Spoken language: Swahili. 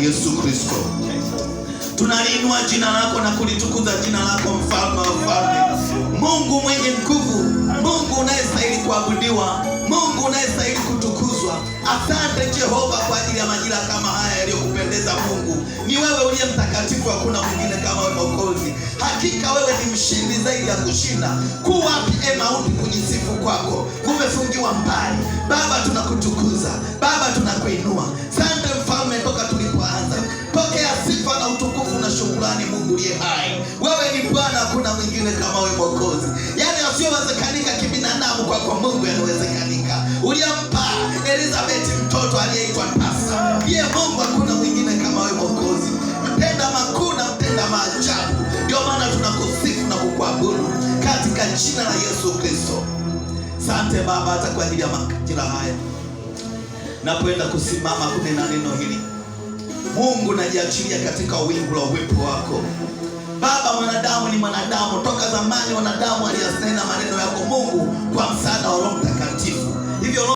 Yesu Kristo. Tunaliinua jina lako na kulitukuza jina lako, mfalme wa falme, Mungu mwenye nguvu, Mungu unayestahili kuabudiwa, Mungu unayestahili kutukuzwa. Asante Jehova kwa ajili ya majira kama haya yaliyokupendeza. Mungu ni wewe uliye mtakatifu, hakuna mwingine kama wewe Mwokozi. Hakika wewe ni mshindi zaidi ya kushinda. Kuwapi mauti kujisifu kwako? Umefungiwa mbali. Baba tunakutukuza, Baba tunakuinua. Asante mfalme, toka tulipoanza. Pokea sifa na utukufu na shukrani, Mungu uliye hai. Wewe ni Bwana, hakuna mwingine kama wewe Mwokozi. Yale yasiyowezekanika kibinadamu kwako Mungu yanawezekanika. Uliyempa Elizabeth mtoto aliyeitwa tasa. Yeye Mungu, hakuna mwingine kama wewe Mwokozi. Mtenda makuu na mtenda maajabu. Ndio maana tunakusifu na kukuabudu katika jina la Yesu Kristo. Asante Baba, hata kwa ajili ya majira haya napoenda kusimama kunena neno hili, Mungu najiachilia katika wingu la uwepo wako Baba. Mwanadamu ni mwanadamu, toka zamani wanadamu aliyasema maneno yako Mungu kwa msaada wa Roho Mtakatifu.